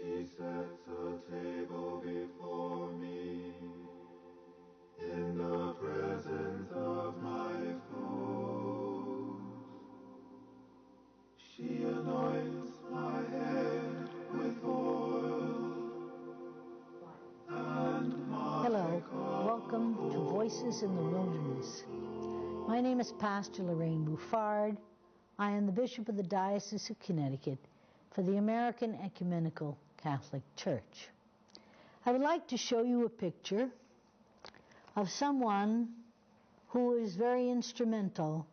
She sets a table before me in the presence of my foes. She anoints my head with oil and my Hello, welcome to Voices in the Wilderness. My name is Pastor Lorraine Bouffard. I am the Bishop of the Diocese of Connecticut for the American Ecumenical Catholic Church. I would like to show you a picture of someone who is very instrumental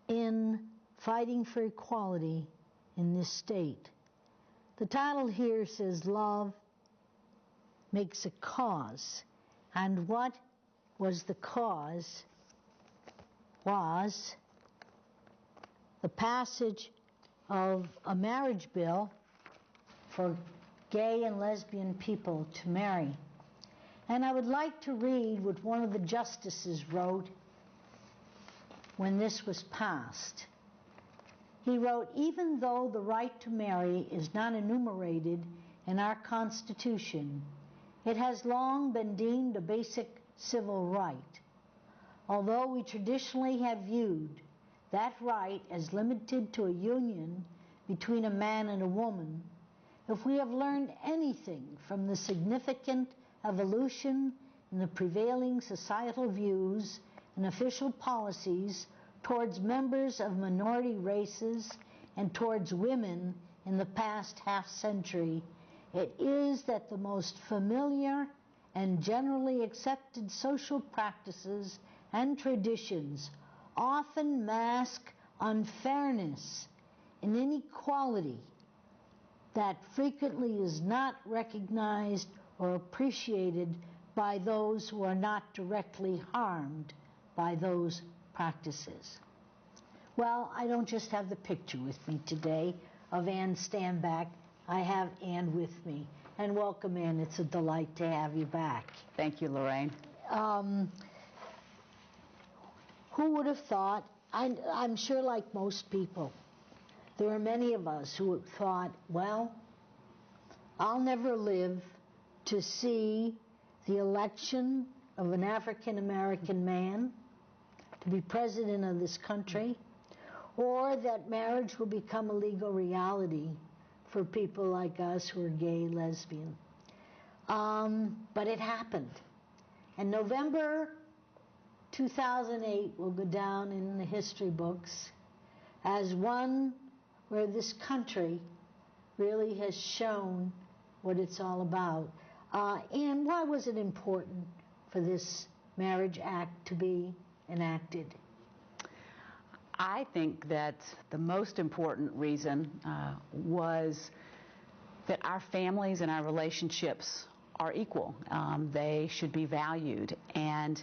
in fighting for equality in this state. The title here says, Love Makes a Cause. And what was the cause was the passage of a marriage bill for gay and lesbian people to marry. And I would like to read what one of the justices wrote when this was passed. He wrote, "Even though the right to marry is not enumerated in our Constitution, it has long been deemed a basic civil right. Although we traditionally have viewed that right as limited to a union between a man and a woman, if we have learned anything from the significant evolution in the prevailing societal views and official policies towards members of minority races and towards women in the past half-century, it is that the most familiar and generally accepted social practices and traditions often mask unfairness and inequality that frequently is not recognized or appreciated by those who are not directly harmed by those practices." Well, I don't just have the picture with me today of Anne Stanback. I have Anne with me. And welcome, Anne. It's a delight to have you back. Thank you, Lorraine. Who would have thought, I'm sure like most people, there are many of us who thought, well, I'll never live to see the election of an African-American man to be president of this country, or that marriage will become a legal reality for people like us who are gay, lesbian. But it happened. And November 2008 will go down in the history books as one where this country really has shown what it's all about. And why was it important for this Marriage Act to be enacted? I think that the most important reason was that our families and our relationships are equal. They should be valued. And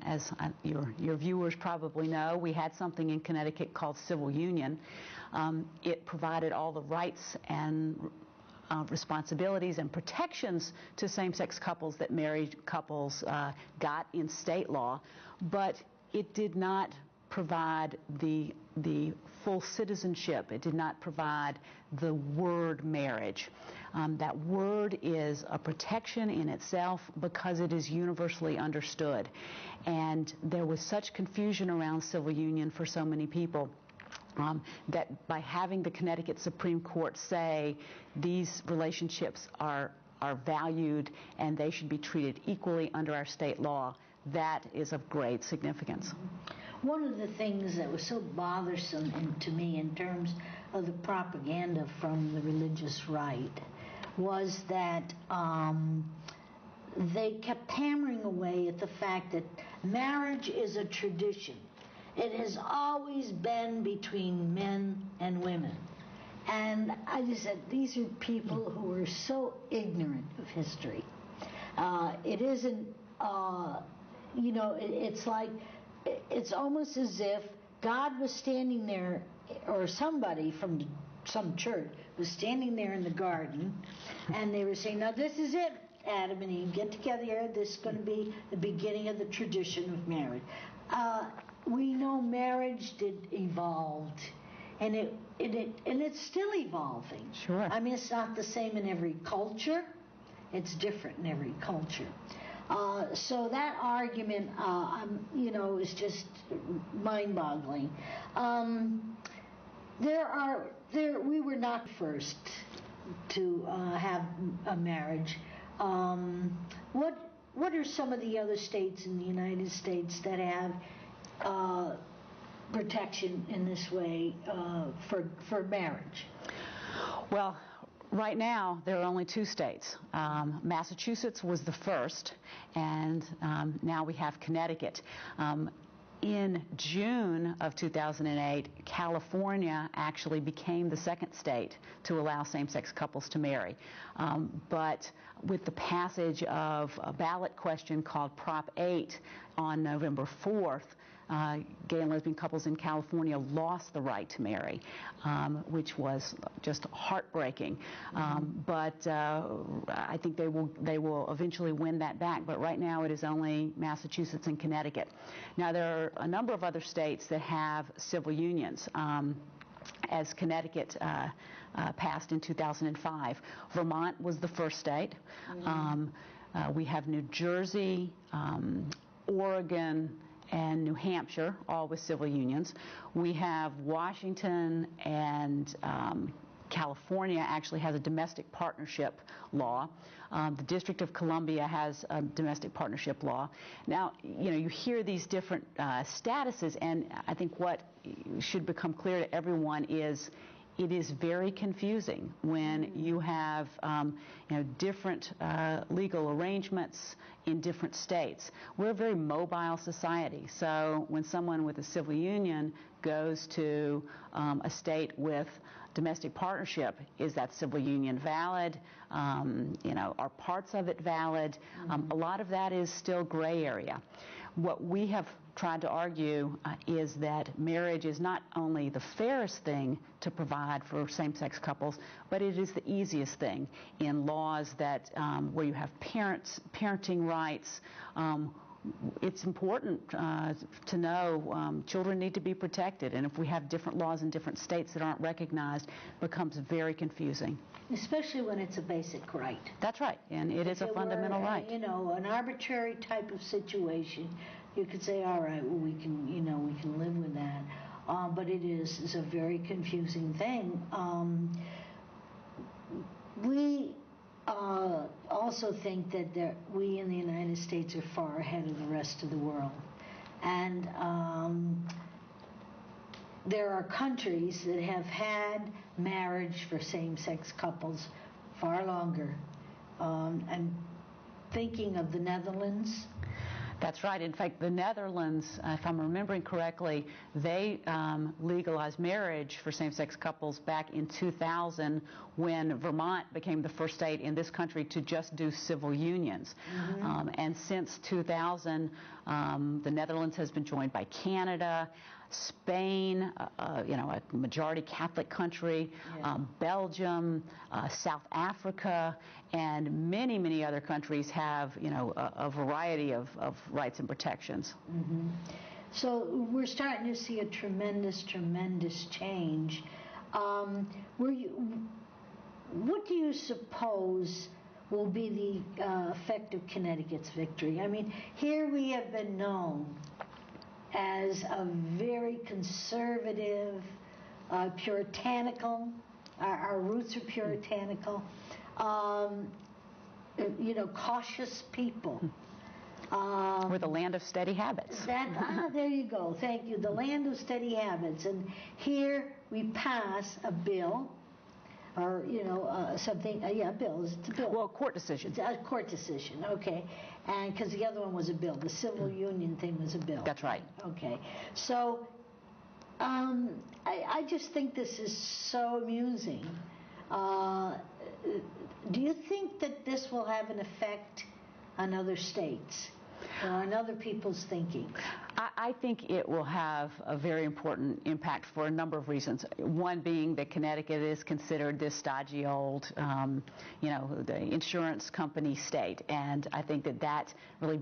as your viewers probably know, we had something in Connecticut called civil union. It provided all the rights and responsibilities and protections to same-sex couples that married couples got in state law, but it did not provide the full citizenship. It did not provide the word marriage. That word is a protection in itself because it is universally understood. And there was such confusion around civil union for so many people that by having the Connecticut Supreme Court say these relationships are valued and they should be treated equally under our state law, that is of great significance. One of the things that was so bothersome to me in terms of the propaganda from the religious right was that they kept hammering away at the fact that marriage is a tradition. It has always been between men and women. And I just said, these are people who are so ignorant of history. It isn't, it's like, it's almost as if God was standing there, or somebody from some church was standing there in the garden, and they were saying, now this is it, Adam and Eve, get together here, this is going to be the beginning of the tradition of marriage. We know marriage evolved and it's still evolving. Sure. I mean, it's not the same in every culture. It's different in every culture. So that argument, is just mind-boggling. We were not first to have a marriage. What are some of the other states in the United States that have protection in this way for marriage? Well, right now there are only 2 states. Massachusetts was the first, and now we have Connecticut. In June of 2008, California actually became the second state to allow same-sex couples to marry. But with the passage of a ballot question called Prop 8 on November 4th, gay and lesbian couples in California lost the right to marry, which was just heartbreaking. But I think they will eventually win that back. But right now it is only Massachusetts and Connecticut. Now there are a number of other states that have civil unions. As Connecticut passed in 2005. Vermont was the first state. We have New Jersey, Oregon, and New Hampshire, all with civil unions. We have Washington and California actually has a domestic partnership law. The District of Columbia has a domestic partnership law. Now, you hear these different statuses, and I think what should become clear to everyone is it is very confusing when you have different legal arrangements in different states. We're a very mobile society, so when someone with a civil union goes to a state with domestic partnership, is that civil union valid? Are parts of it valid? A lot of that is still gray area. What we have tried to argue is that marriage is not only the fairest thing to provide for same-sex couples, but it is the easiest thing in laws that where you have parenting rights. It's important to know children need to be protected, and if we have different laws in different states that aren't recognized, it becomes very confusing. Especially when it's a basic right. That's right, and it is a fundamental right. An arbitrary type of situation, you could say, all right, well, we can live with that. But it's a very confusing thing. We also think that we in the United States are far ahead of the rest of the world. And there are countries that have had marriage for same-sex couples far longer. I'm thinking of the Netherlands. That's right. In fact, the Netherlands, if I'm remembering correctly, they legalized marriage for same-sex couples back in 2000 when Vermont became the first state in this country to just do civil unions. And since 2000, the Netherlands has been joined by Canada, Spain, a majority Catholic country, Belgium, South Africa, and many, many other countries have, a variety of rights and protections. So we're starting to see a tremendous, tremendous change. What do you suppose will be the effect of Connecticut's victory? I mean, here we have been known as a very conservative, puritanical, our roots are puritanical, cautious people. We're the land of steady habits. There you go, thank you, the land of steady habits. And here we pass a bill, or something. A bill. It's a bill. Well, court decision. It's a court decision. Okay, and because the other one was a bill, the civil union thing was a bill. That's right. Okay, so I just think this is so amusing. Do you think that this will have an effect on other states or on other people's thinking? I think it will have a very important impact for a number of reasons. One being that Connecticut is considered this stodgy old, the insurance company state, and I think that really